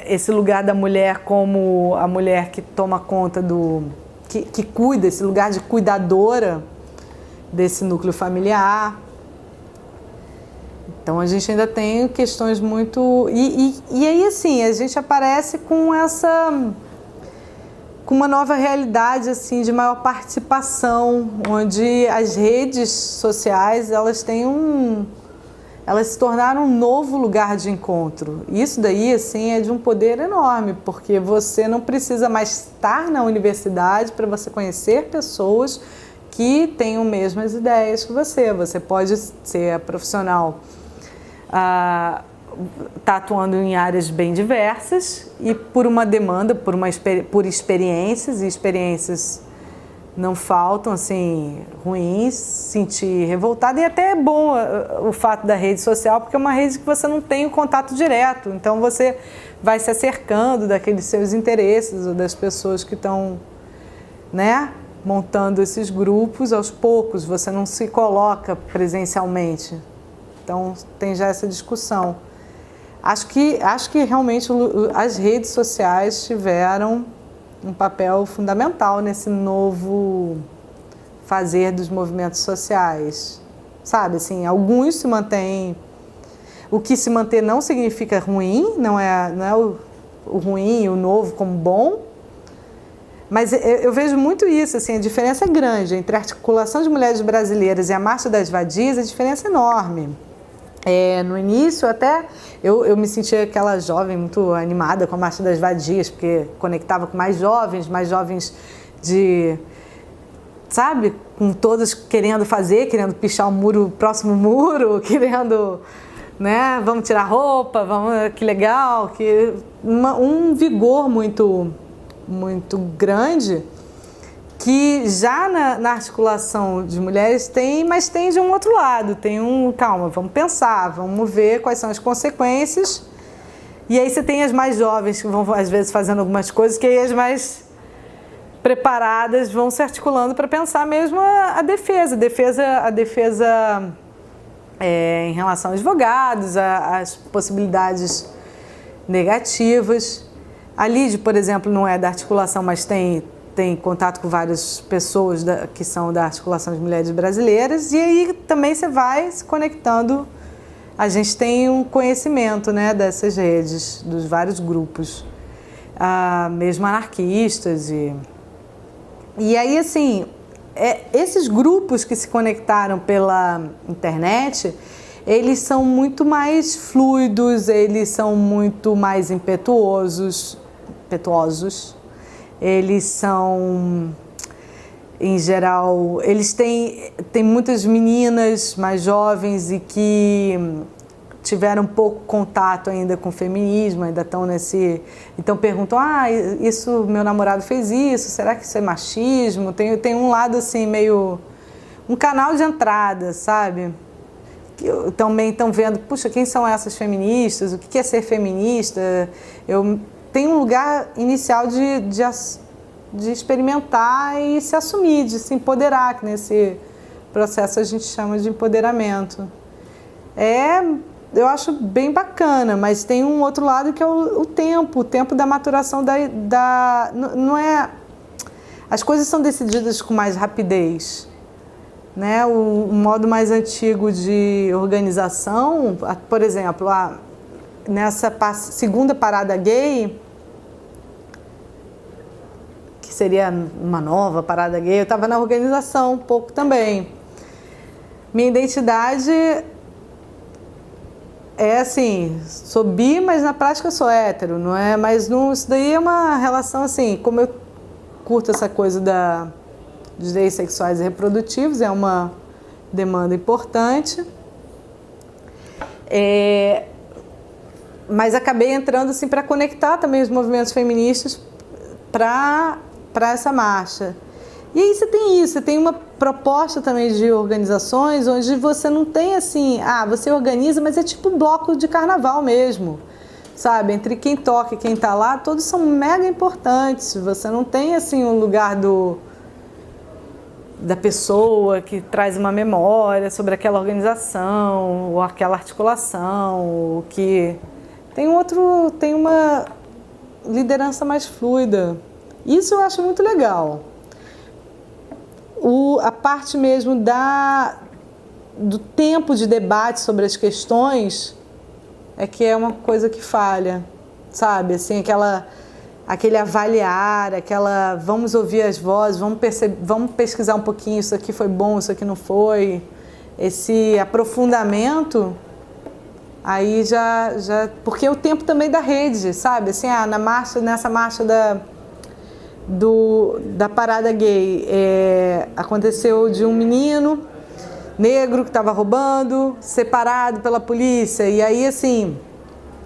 esse lugar da mulher como a mulher que toma conta que cuida, esse lugar de cuidadora desse núcleo familiar. Então a gente ainda tem questões muito... E aí, assim, a gente aparece com uma nova realidade, assim, de maior participação, onde as redes sociais, elas se tornaram um novo lugar de encontro. Isso daí, assim, é de um poder enorme, porque você não precisa mais estar na universidade para você conhecer pessoas que tenham mesmas ideias que você. Você pode ser profissional, está atuando em áreas bem diversas e por uma demanda, por experiências, e experiências não faltam, assim, ruins, sentir revoltada. E até é bom o fato da rede social, porque é uma rede que você não tem o contato direto, então você vai se acercando daqueles seus interesses ou das pessoas que estão, né, montando esses grupos aos poucos, você não se coloca presencialmente. Então tem já essa discussão. Acho que realmente as redes sociais tiveram um papel fundamental nesse novo fazer dos movimentos sociais. Sabe, assim, alguns se mantêm... O que se manter não significa ruim, não é o ruim e o novo como bom, mas eu vejo muito isso, assim, a diferença é grande entre a articulação de mulheres brasileiras e a Marcha das Vadias, a diferença é enorme. No início, até eu me sentia aquela jovem muito animada com a Marcha das Vadias, porque conectava com mais jovens sabe, com todas querendo pichar o muro, próximo muro, querendo, né, vamos tirar roupa, que legal, um vigor muito, muito grande, que já na articulação de mulheres tem, mas tem de um outro lado, calma, vamos pensar, vamos ver quais são as consequências. E aí você tem as mais jovens que vão, às vezes, fazendo algumas coisas, que aí as mais preparadas vão se articulando para pensar mesmo a defesa em relação aos advogados, as possibilidades negativas. A Lide, por exemplo, não é da articulação, mas tem contato com várias pessoas que são da articulação de mulheres brasileiras, e aí também você vai se conectando. A gente tem um conhecimento, né, dessas redes, dos vários grupos, mesmo anarquistas. E aí, assim, esses grupos que se conectaram pela internet, eles são muito mais fluidos, eles são muito mais impetuosos, eles são, em geral, eles têm muitas meninas mais jovens e que tiveram pouco contato ainda com o feminismo, ainda estão então perguntam, isso, meu namorado fez isso, será que isso é machismo? Tem um lado assim, meio, um canal de entrada, sabe? Também estão vendo, puxa, quem são essas feministas? O que é ser feminista? Tem um lugar inicial de experimentar e se assumir, de se empoderar, que nesse processo a gente chama de empoderamento. Eu acho bem bacana, mas tem um outro lado que é o tempo da maturação não é... As coisas são decididas com mais rapidez, né? O modo mais antigo de organização, por exemplo, nessa segunda parada gay, que seria uma nova parada gay, eu estava na organização um pouco também. Minha identidade é assim, sou bi, mas na prática sou hétero, não é? Mas isso daí é uma relação assim, como eu curto essa coisa dos direitos sexuais e reprodutivos, é uma demanda importante. Mas acabei entrando assim para conectar também os movimentos feministas para essa marcha. E aí você tem isso, você tem uma proposta também de organizações onde você não tem assim, você organiza, mas é tipo um bloco de carnaval mesmo, sabe? Entre quem toca e quem está lá, todos são mega importantes. Você não tem assim um lugar da pessoa que traz uma memória sobre aquela organização ou aquela articulação, que tem uma liderança mais fluida. Isso eu acho muito legal. A parte mesmo do tempo de debate sobre as questões é que é uma coisa que falha, sabe? Assim, aquele avaliar, vamos ouvir as vozes, vamos pesquisar um pouquinho, isso aqui foi bom, isso aqui não foi. Esse aprofundamento, aí já porque é o tempo também da rede, sabe? Assim, nessa marcha da parada gay, aconteceu de um menino negro que estava roubando, separado pela polícia, e aí assim,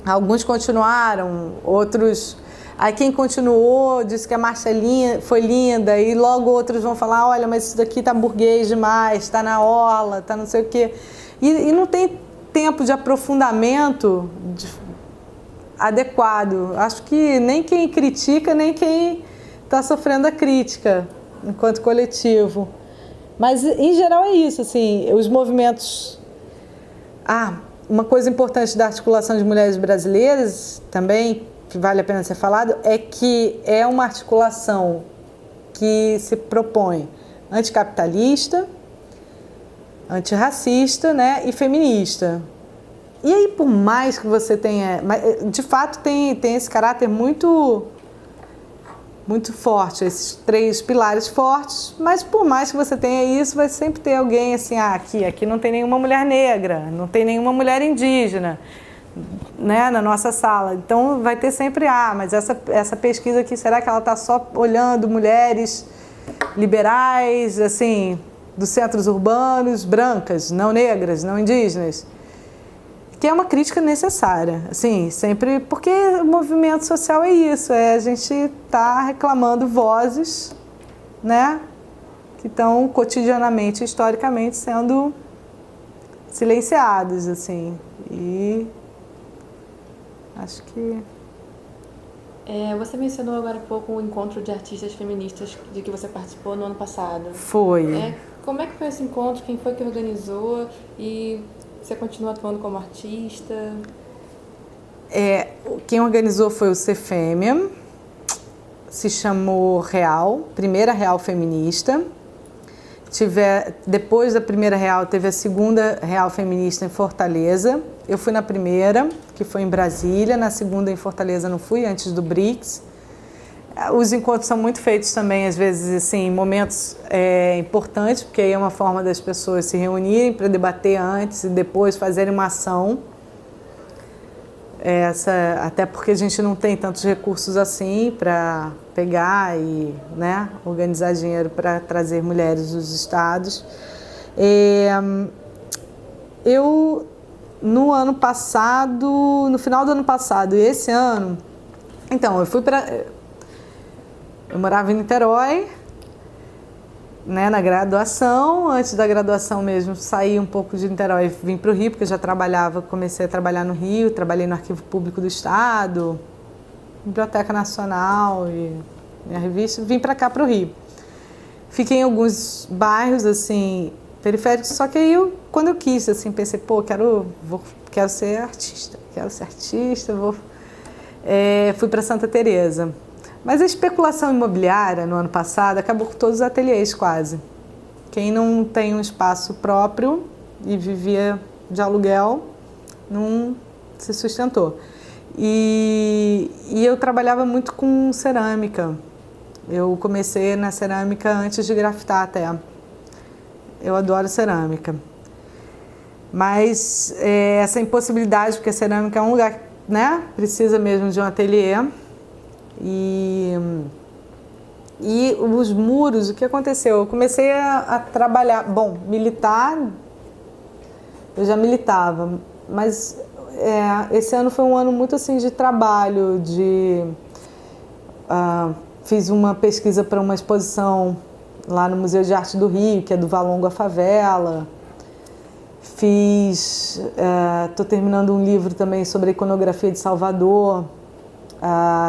alguns continuaram, outros... Aí quem continuou disse que a marcha foi linda, e logo outros vão falar, olha, mas isso daqui tá burguês demais, tá na orla, tá não sei o quê. E não tem tempo de aprofundamento adequado. Acho que nem quem critica, nem quem está sofrendo a crítica enquanto coletivo. Mas, em geral, é isso, assim, os movimentos... uma coisa importante da articulação de mulheres brasileiras, também, que vale a pena ser falado, é que é uma articulação que se propõe anticapitalista, antirracista, né, e feminista. E aí, por mais que você tenha... De fato, tem esse caráter muito forte, esses 3 pilares fortes, mas por mais que você tenha isso, vai sempre ter alguém assim, aqui não tem nenhuma mulher negra, não tem nenhuma mulher indígena, né, na nossa sala. Então vai ter sempre, mas essa pesquisa aqui, será que ela está só olhando mulheres liberais, assim, dos centros urbanos, brancas, não negras, não indígenas? Que é uma crítica necessária, assim, sempre, porque o movimento social é isso, a gente tá reclamando vozes, né, que estão cotidianamente, historicamente, sendo silenciadas, assim, e acho que... Você mencionou agora há pouco o encontro de artistas feministas de que você participou no ano passado. Foi. Como é que foi esse encontro? Quem foi que organizou? E você continua atuando como artista? Quem organizou foi o CFEMEA, se chamou Real, Primeira Real Feminista. Depois da Primeira Real, teve a Segunda Real Feminista em Fortaleza. Eu fui na primeira, que foi em Brasília, na segunda em Fortaleza não fui, antes do BRICS. Os encontros são muito feitos também, às vezes, assim, em momentos importantes, porque aí é uma forma das pessoas se reunirem para debater antes e depois fazerem uma ação. Até porque a gente não tem tantos recursos assim para pegar e, né, organizar dinheiro para trazer mulheres dos estados. Eu, no ano passado, no final do ano passado e esse ano, então, eu morava em Niterói, né, na graduação. Antes da graduação mesmo, saí um pouco de Niterói e vim para o Rio, porque eu já comecei a trabalhar no Rio, trabalhei no Arquivo Público do Estado, Biblioteca Nacional e minha revista, vim para cá, para o Rio. Fiquei em alguns bairros, assim, periféricos, só que aí, quando eu quis, assim, pensei, quero ser artista, fui para Santa Teresa. Mas a especulação imobiliária no ano passado acabou com todos os ateliês quase. Quem não tem um espaço próprio e vivia de aluguel não se sustentou. E eu trabalhava muito com cerâmica. Eu comecei na cerâmica antes de grafitar até. Eu adoro cerâmica. Mas essa impossibilidade, porque a cerâmica é um lugar, né, precisa mesmo de um ateliê. E os muros, o que aconteceu? Eu comecei a trabalhar, militar, eu já militava, mas esse ano foi um ano muito assim de trabalho, fiz uma pesquisa para uma exposição lá no Museu de Arte do Rio, que é do Valongo à Favela. Estou terminando um livro também sobre a iconografia de Salvador,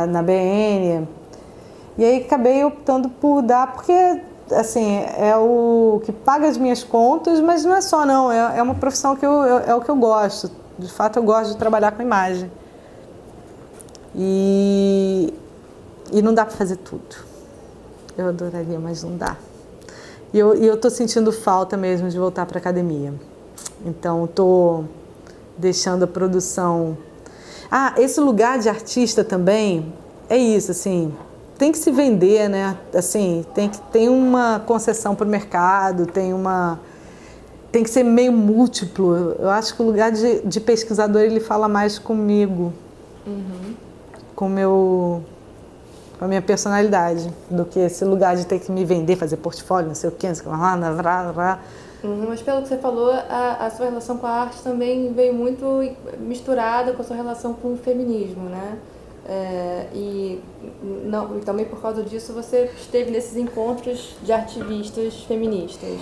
na BN, e aí acabei optando por dar, porque assim, é o que paga as minhas contas, mas não é só não, é uma profissão que é o que eu gosto, de fato eu gosto de trabalhar com imagem, e não dá para fazer tudo, eu adoraria, mas não dá, e eu tô sentindo falta mesmo de voltar para a academia, então tô deixando a produção. Esse lugar de artista também é isso, assim, tem que se vender, né? Assim, tem uma concessão para o mercado, tem que ser meio múltiplo. Eu acho que o lugar de pesquisador, ele fala mais comigo, com a minha personalidade, do que esse lugar de ter que me vender, fazer portfólio, não sei o quê, não sei o que. Mas pelo que você falou, a sua relação com a arte também veio muito misturada com a sua relação com o feminismo, né? E também por causa disso você esteve nesses encontros de ativistas feministas.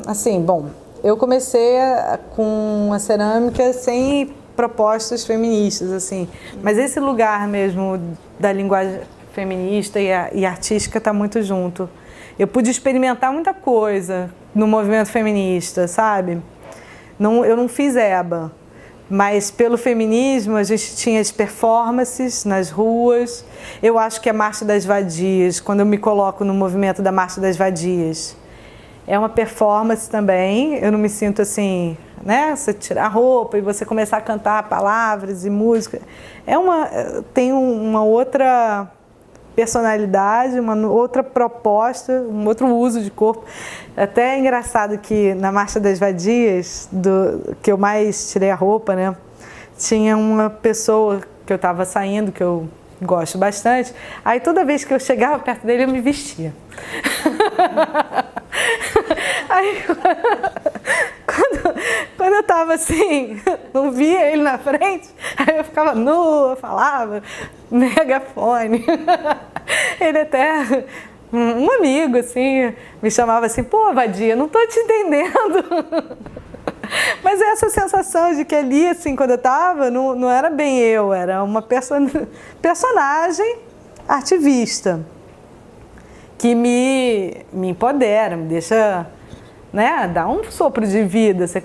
Assim, bom, eu comecei com a cerâmica sem propostas feministas, assim, mas esse lugar mesmo da linguagem feminista e artística está muito junto. Eu pude experimentar muita coisa no movimento feminista, sabe? Eu não fiz EBA, mas pelo feminismo a gente tinha as performances nas ruas. Eu acho que a Marcha das Vadias, quando eu me coloco no movimento da Marcha das Vadias, é uma performance também. Eu não me sinto assim, né? Você tirar a roupa e você começar a cantar palavras e música. Tem uma outra personalidade, uma outra proposta, um outro uso de corpo. Até é engraçado que na Marcha das Vadias, que eu mais tirei a roupa, né? Tinha uma pessoa que eu estava saindo, que eu gosto bastante. Aí toda vez que eu chegava perto dele, eu me vestia. Aí, quando eu estava assim, não via ele na frente, aí eu ficava nua, falava, megafone. Ele até, um amigo, assim, me chamava assim, Vadia, não tô te entendendo. Mas essa sensação de que ali, assim, quando eu estava, não era bem eu, era uma personagem ativista, que me empodera, me deixa, né, dá um sopro de vida, você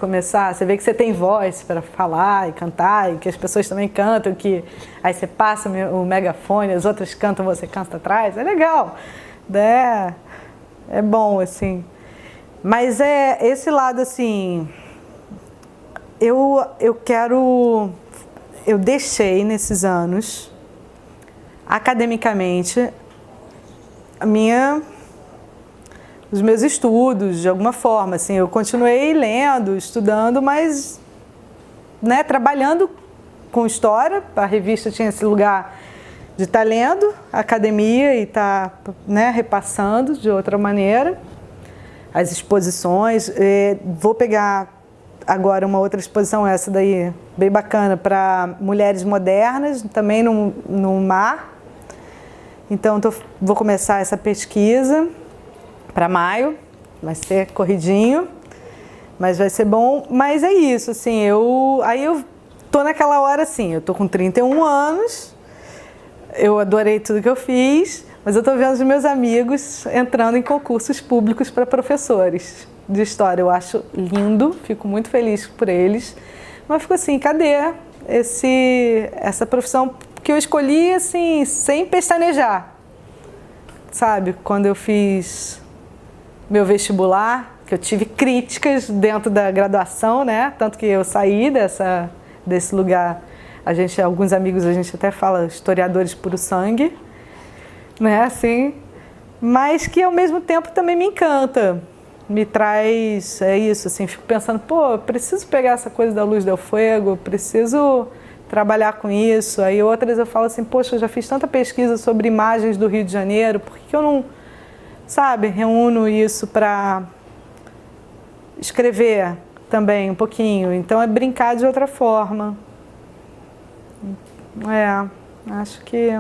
vê que você tem voz para falar e cantar, e que as pessoas também cantam, aí você passa o megafone, as outras cantam, você canta atrás, é legal, né? É bom, assim. Mas esse lado, assim, eu deixei nesses anos academicamente, os meus estudos, de alguma forma, assim, eu continuei lendo, estudando, mas, né, trabalhando com história. A revista tinha esse lugar de estar lendo a academia e estar, né, repassando de outra maneira as exposições. Vou pegar agora uma outra exposição, essa daí, bem bacana, para mulheres modernas, também no mar. Então, vou começar essa pesquisa para maio, vai ser corridinho, mas vai ser bom. Mas é isso, assim, aí eu tô naquela hora assim, eu tô com 31 anos, eu adorei tudo que eu fiz, mas eu tô vendo os meus amigos entrando em concursos públicos para professores de história. Eu acho lindo, fico muito feliz por eles, mas fico assim, cadê essa profissão que eu escolhi, assim, sem pestanejar, sabe? Quando eu fiz meu vestibular, que eu tive críticas dentro da graduação, né? Tanto que eu saí desse lugar. Alguns amigos, a gente até fala historiadores puro sangue, né? Assim, mas que ao mesmo tempo também me encanta, me traz, é isso, assim, fico pensando, pô, eu preciso pegar essa coisa da luz del fuego, preciso trabalhar com isso. Aí outras eu falo assim, poxa, eu já fiz tanta pesquisa sobre imagens do Rio de Janeiro, por que eu não, sabe, reúno isso para escrever também um pouquinho? Então é brincar de outra forma. Acho que...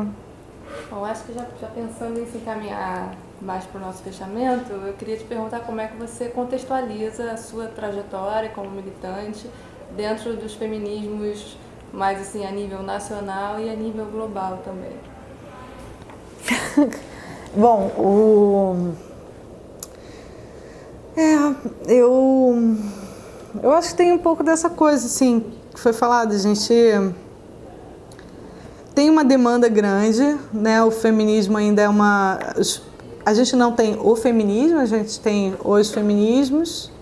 Bom, acho que já pensando em se encaminhar mais para o nosso fechamento, eu queria te perguntar como é que você contextualiza a sua trajetória como militante dentro dos feminismos mais assim a nível nacional e a nível global também. Bom, eu acho que tem um pouco dessa coisa, assim, que foi falado. A gente tem uma demanda grande, né? O feminismo ainda é a gente não tem o feminismo, a gente tem os feminismos.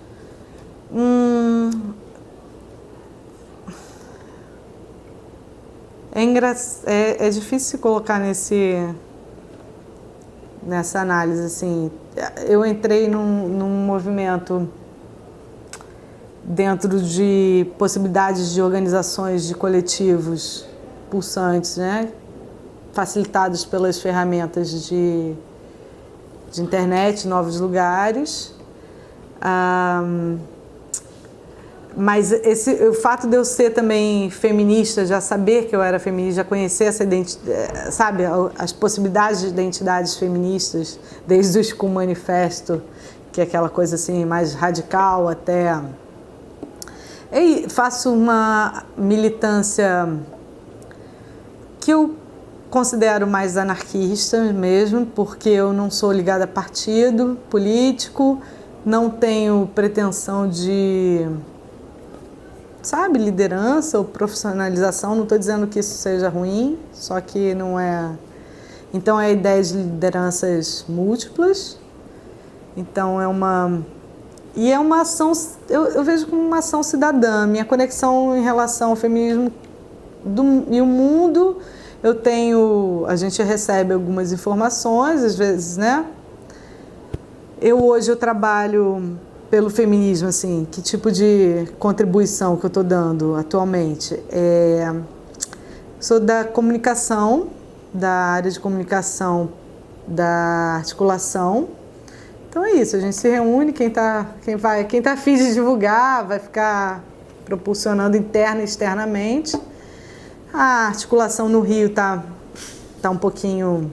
É difícil se colocar nessa análise, assim. Eu entrei num movimento dentro de possibilidades de organizações de coletivos pulsantes, né? Facilitados pelas ferramentas de internet, novos lugares. Mas o fato de eu ser também feminista, já saber que eu era feminista, já conhecer essa identidade, sabe, as possibilidades de identidades feministas, desde o School Manifesto, que é aquela coisa assim mais radical, até... E faço uma militância que eu considero mais anarquista mesmo, porque eu não sou ligada a partido político, não tenho pretensão de, sabe, liderança ou profissionalização. Não estou dizendo que isso seja ruim, só que não é... Então é a ideia de lideranças múltiplas. Então é uma ação, eu vejo como uma ação cidadã. Minha conexão em relação ao feminismo e o mundo, a gente recebe algumas informações, às vezes, né? Hoje eu trabalho pelo feminismo, assim, que tipo de contribuição que eu estou dando atualmente? Sou da comunicação, da área de comunicação, da articulação. Então é isso, a gente se reúne, quem tá afim de divulgar vai ficar propulsionando interna e externamente. A articulação no Rio tá um pouquinho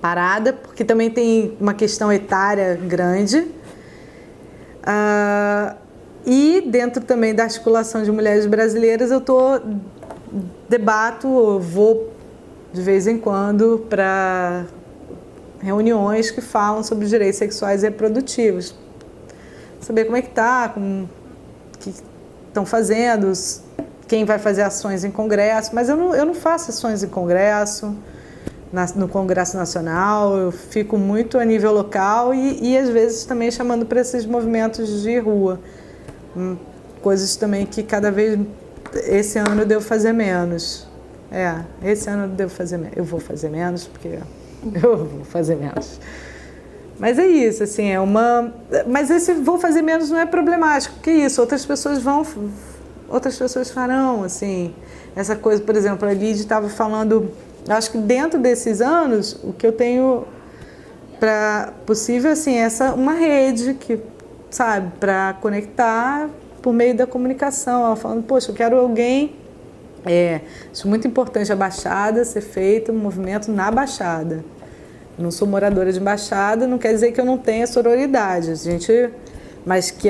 parada, porque também tem uma questão etária grande. E dentro também da articulação de mulheres brasileiras, eu vou de vez em quando para reuniões que falam sobre direitos sexuais e reprodutivos. Saber como é que tá, o que estão fazendo, quem vai fazer ações em congresso. Mas eu não faço ações em congresso, no Congresso Nacional, eu fico muito a nível local e às vezes também chamando para esses movimentos de rua. Coisas também que cada vez, esse ano eu devo fazer menos. Esse ano eu vou fazer menos, porque eu vou fazer menos. Mas é isso, assim, mas esse vou fazer menos não é problemático, porque isso, outras pessoas farão, assim, essa coisa, por exemplo, a Lídia estava falando, acho que dentro desses anos, o que eu tenho para possível, assim, uma rede que, sabe, para conectar por meio da comunicação, ela falando, poxa, eu quero alguém, acho muito importante a Baixada ser feito, um movimento na Baixada. Não sou moradora de Baixada, não quer dizer que eu não tenha sororidade, mas que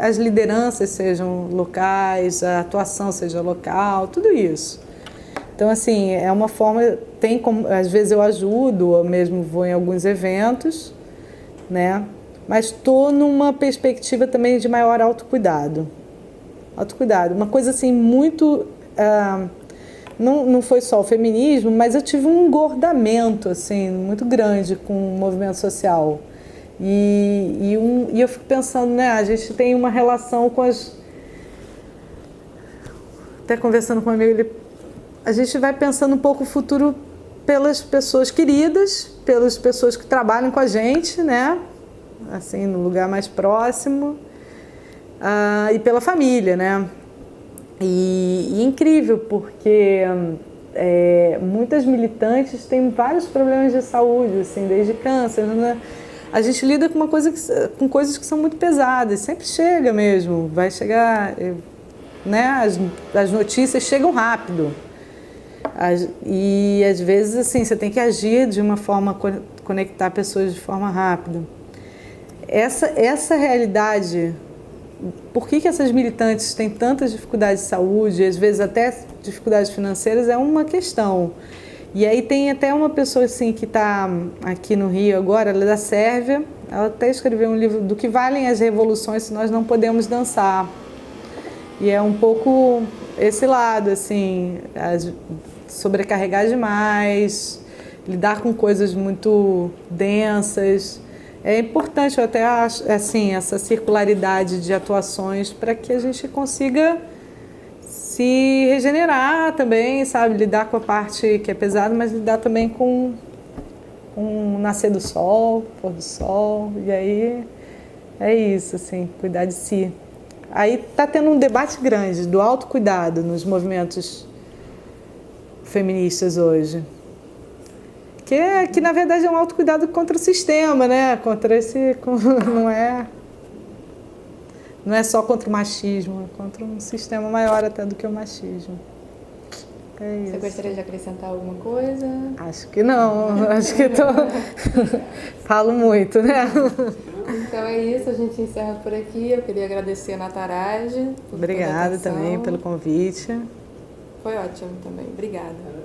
as lideranças sejam locais, a atuação seja local, tudo isso. Então, assim, é uma forma, às vezes eu ajudo, ou mesmo vou em alguns eventos, né? Mas estou numa perspectiva também de maior autocuidado. Autocuidado, uma coisa assim muito... Não foi só o feminismo, mas eu tive um engordamento assim, muito grande com o movimento social. E eu fico pensando, né, a gente tem uma relação com até conversando com um amigo, a gente vai pensando um pouco o futuro pelas pessoas queridas, pelas pessoas que trabalham com a gente, né, assim, no lugar mais próximo, e pela família, né. E incrível, porque muitas militantes têm vários problemas de saúde, assim, desde câncer, né? A gente lida com com coisas que são muito pesadas, sempre chega mesmo, vai chegar, né? As notícias chegam rápido. E às vezes, assim, você tem que agir de uma forma, conectar pessoas de forma rápida. Essa realidade... Por que essas militantes têm tantas dificuldades de saúde, às vezes até dificuldades financeiras, é uma questão. E aí tem até uma pessoa assim, que está aqui no Rio agora, ela é da Sérvia, ela até escreveu um livro do que valem as revoluções se nós não podemos dançar. E é um pouco esse lado, assim, sobrecarregar demais, lidar com coisas muito densas. É importante, eu até acho, assim, essa circularidade de atuações para que a gente consiga se regenerar também, sabe? Lidar com a parte que é pesada, mas lidar também com o nascer do sol, pôr do sol. E aí é isso, assim, cuidar de si. Aí está tendo um debate grande do autocuidado nos movimentos feministas hoje. Que na verdade é um autocuidado contra o sistema, né? Não é só contra o machismo, é contra um sistema maior até do que o machismo. É isso. Você gostaria de acrescentar alguma coisa? Acho que não, acho que falo muito, né? Então é isso, a gente encerra por aqui. Eu queria agradecer a Nataraj. Obrigada também pelo convite. Foi ótimo também, obrigada.